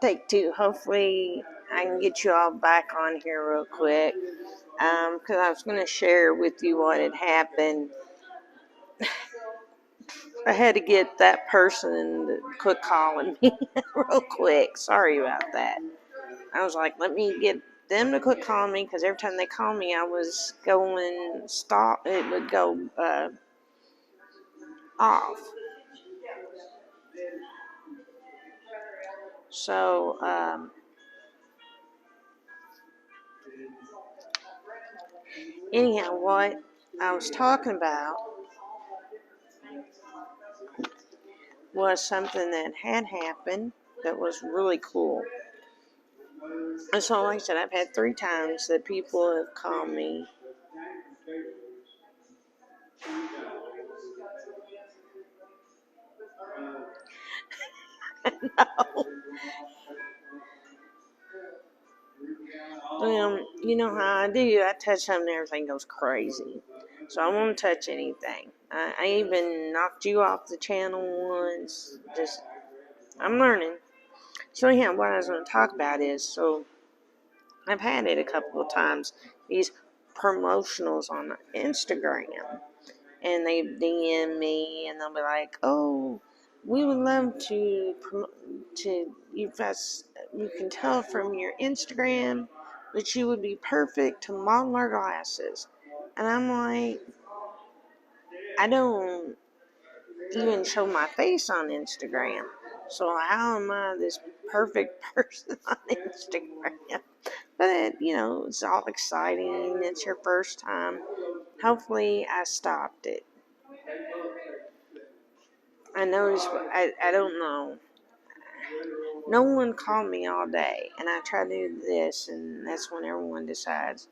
Take two. Hopefully, I can get you all back on here real quick. Because I was going to share with you what had happened. I had to get that person to quit calling me real quick. Sorry about that. I was like, let me get them to quit calling me because every time they call me, I was going stop. It would go off. So, anyhow, what I was talking about was something that had happened that was really cool. And so, like I said, I've had 3 times that people have called me. No. You know how I do. I touch something, everything goes crazy. So I won't touch anything. I even knocked you off the channel once. Just, I'm learning. So anyhow, what I was going to talk about is, so I've had it a couple of times, these promotionals on Instagram. And they DM me, and they'll be like, "Oh, we would love to you guys. You can tell from your Instagram that you would be perfect to model our glasses." And I'm like, I don't even show my face on Instagram, so how am I this perfect person on Instagram? But it's all exciting. It's your first time. Hopefully, I stopped it. I noticed, I don't know. No one called me all day, and I try to do this, and that's when everyone decides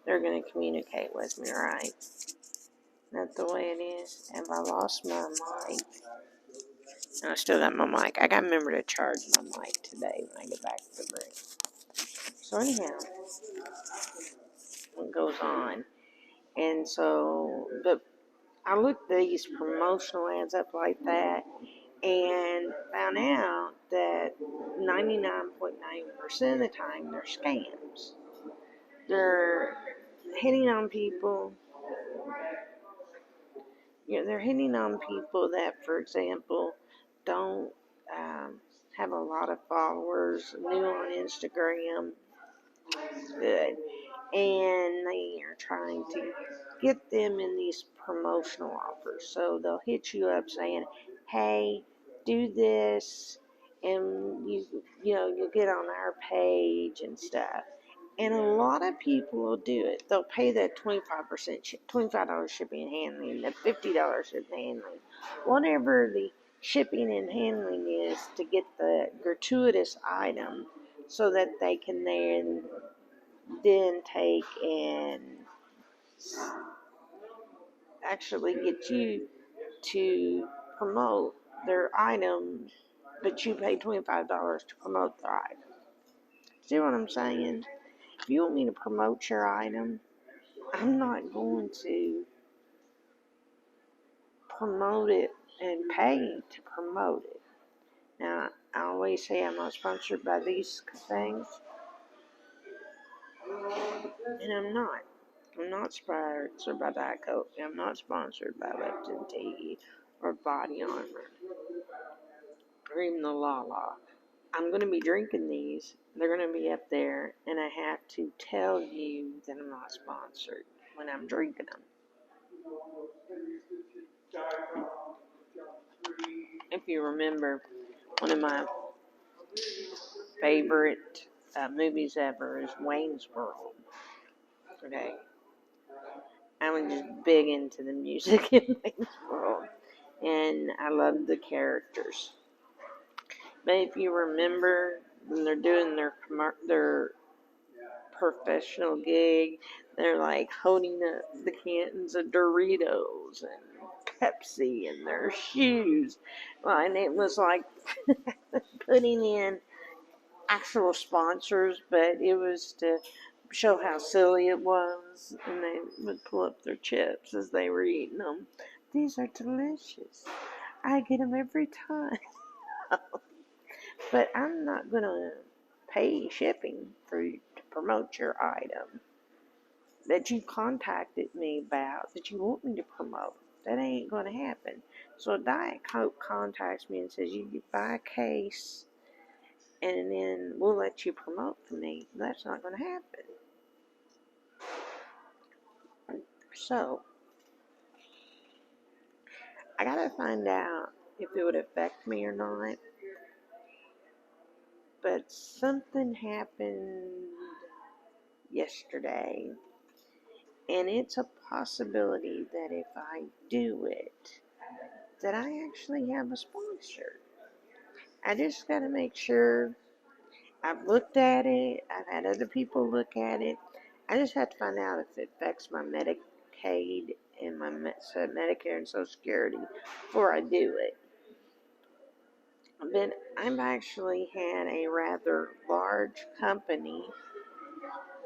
they're going to communicate with me, right? That's the way it is. Have I lost my mic? And I still got my mic. I got to remember to charge my mic today when I get back to the room. So anyhow, what goes on? And so, but I looked at these promotional ads up like that, and found out that 99.9% of the time they're scams. They're hitting on people. They're hitting on people that, for example, don't have a lot of followers, new on Instagram, good, and they are trying to get them in these promotional offers. So they'll hit you up saying, "Hey, do this, and you'll get on our page and stuff." And a lot of people will do it. They'll pay that $25 shipping and handling, the $50 shipping and handling, whatever the shipping and handling is, to get the gratuitous item, so that they can then take and actually get you to promote their item, but you pay $25 to promote their item. See what I'm saying? If you want me to promote your item, I'm not going to promote it and pay to promote it. Now, I always say I'm not sponsored by these things, and I'm not. I'm not sponsored by Diet Coke. I'm not sponsored by Lipton Tea or Body Armor or even the Lala. I'm going to be drinking these. They're going to be up there, and I have to tell you that I'm not sponsored when I'm drinking them. If you remember, one of my favorite movies ever is Wayne's World. Okay, I was just big into the music in Wayne's World, and I loved the characters. But if you remember, when they're doing their professional gig, they're like holding up the cans of Doritos and Pepsi in their shoes. Well, and it was like putting in actual sponsors, but it was to show how silly it was, and they would pull up their chips as they were eating them. These are delicious. I get them every time. but I'm not going to pay shipping for you to promote your item that you contacted me about that you want me to promote. That ain't going to happen. So Diet Coke contacts me and says, you can buy a case and then we'll let you promote for me. That's not going to happen. So I got to find out if it would affect me or not. But something happened yesterday, and it's a possibility that if I do it, that I actually have a sponsor. I just got to make sure. I've looked at it. I've had other people look at it. I just have to find out if it affects my Medicaid and my Medicare and Social Security before I do it. But I've actually had a rather large company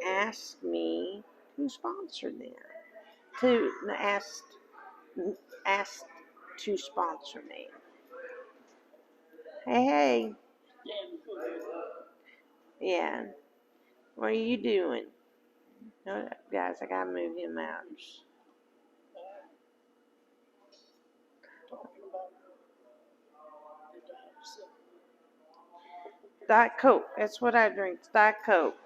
ask me to sponsor them. To asked to sponsor me. Hey. Yeah. What are you doing? No, guys, I gotta move him out. Diet Coke. That's what I drink. Diet Coke.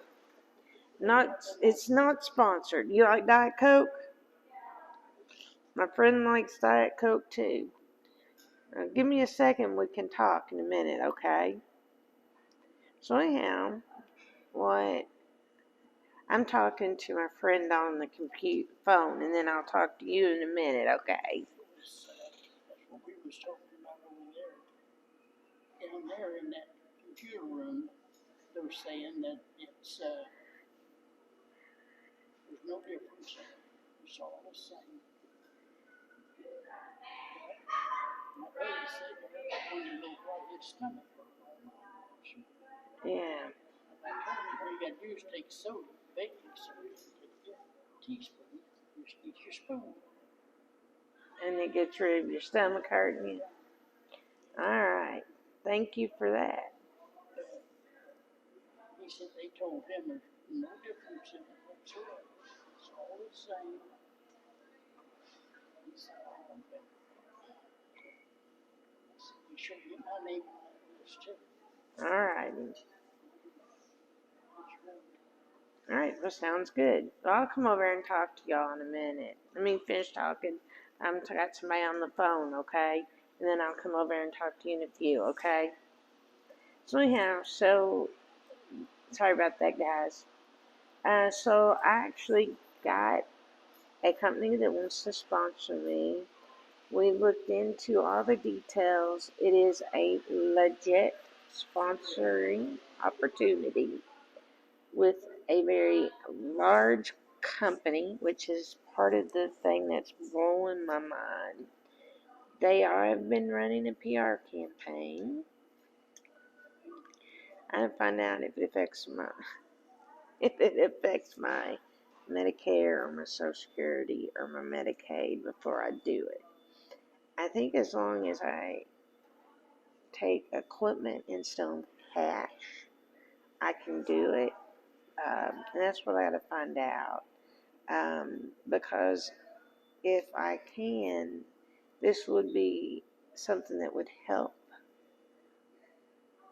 It's not sponsored. You like Diet Coke? My friend likes Diet Coke too. Give me a second. We can talk in a minute, okay? So anyhow, what? I'm talking to my friend on the phone, and then I'll talk to you in a minute, okay? That's what we was talking about over there. Down there in that computer room, they're saying that there's no difference. It's all the same. My lady said that when you know why his stomach hurt all night. Yeah. I told him all you gotta do is take soda, baking soda, take a teaspoon, just eat your spoon. And it gets rid of your stomach hurting you. Alright. Thank you for that. He said they told him there's no difference in it whatsoever. It's all the same. He said, oh, okay. I said, you should get my name on this too. Alright. Alright, well, sounds good. Well, I'll come over and talk to y'all in a minute. Let me finish talking. I've got somebody on the phone, okay? And then I'll come over and talk to you in a few, okay? So anyhow, sorry about that, guys. So I actually got a company that wants to sponsor me. We looked into all the details. It is a legit sponsoring opportunity with a very large company, which is part of the thing that's blowing my mind. They have been running a PR campaign. I find out if it affects my Medicare or my Social Security or my Medicaid before I do it. I think as long as I take equipment and still cash, I can do it. And that's what I got to find out. Because if I can, this would be something that would help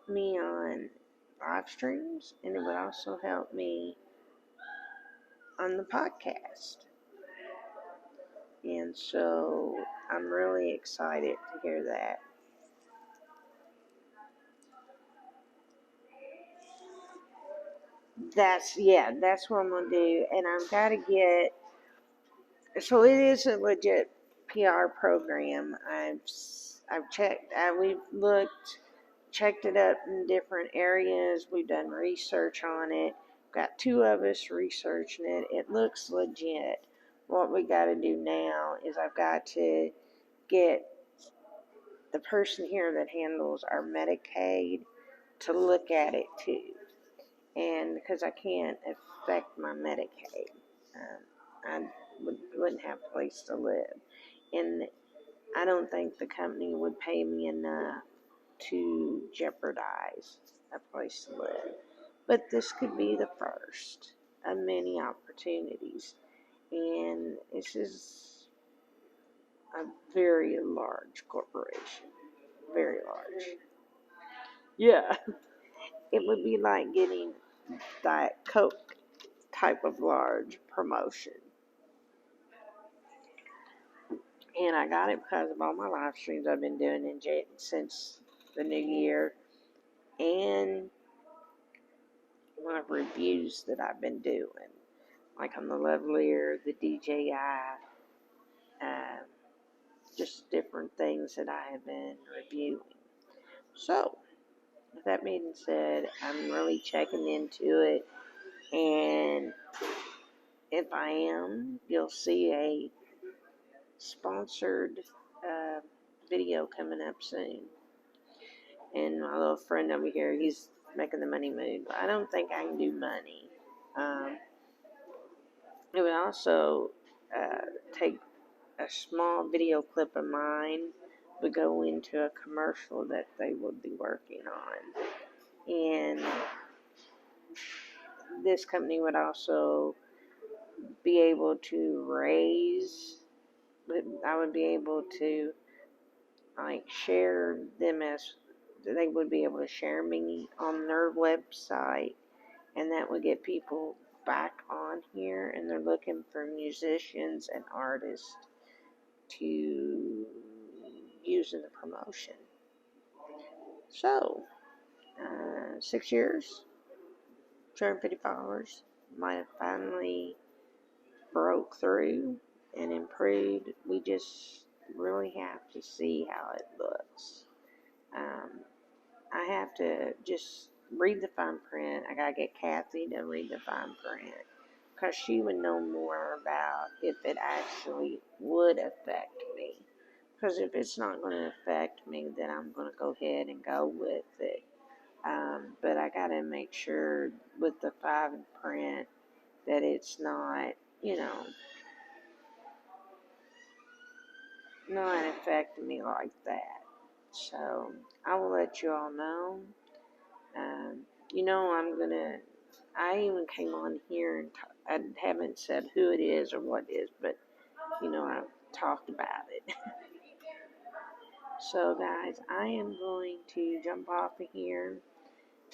me on live streams, and it would also help me on the podcast. And so I'm really excited to hear that. That's what I'm gonna do. And I've got to get. So it is a legit PR program. I've checked. We've checked it up in different areas. We've done research on it. Got two of us researching it. It looks legit. What we got to do now is I've got to get the person here that handles our Medicaid to look at it too. And because I can't affect my Medicaid, I wouldn't have a place to live. And I don't think the company would pay me enough to jeopardize a place to live. But this could be the first of many opportunities. And this is a very large corporation. Very large. Yeah. It would be like getting Diet Coke type of large promotion. And I got it because of all my live streams I've been doing since the new year, and my reviews that I've been doing, like on the Lovelier, the DJI, just different things that I have been reviewing. So, with that being said, I'm really checking into it, and if I am, you'll see a sponsored video coming up soon. And my little friend over here, he's making the money move. I don't think I can do money. It would also take a small video clip of mine, would go into a commercial that they would be working on. And this company would also be able to I would be able to share them, as they would be able to share me on their website, and that would get people back on here, and they're looking for musicians and artists to use in the promotion. So, 6 years, 250 followers, might have finally broke through and improved. We just really have to see how it looks. I have to just read the fine print. I gotta get Kathy to read the fine print, because she would know more about if it actually would affect me. Because if it's not going to affect me, then I'm going to go ahead and go with it. But I got to make sure with the fine print that it's not, not affecting me like that. So I will let you all know. I even came on here and I haven't said who it is or what it is, but, I've talked about it. So, guys, I am going to jump off of here.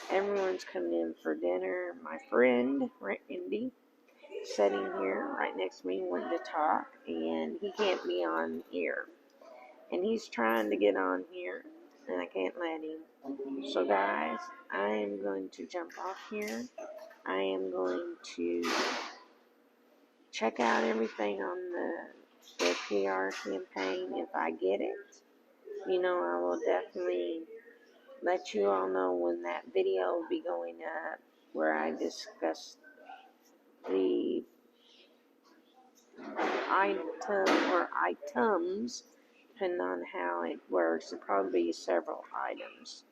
Everyone's coming in for dinner. My friend, Randy, sitting here right next to me, wanting to talk, and he can't be on here. And he's trying to get on here, and I can't let him. So, guys, I am going to jump off here. I am going to check out everything on the PR campaign if I get it. I will definitely let you all know when that video will be going up, where I discuss the items, depending on how it works. It'll probably be several items.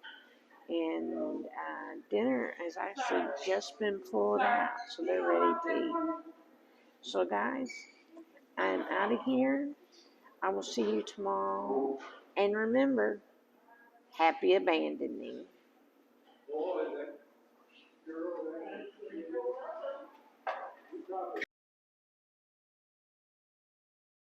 And dinner has actually just been pulled out, so they're ready to eat. So, guys, I'm out of here. I will see you tomorrow. And remember, happy abandoning.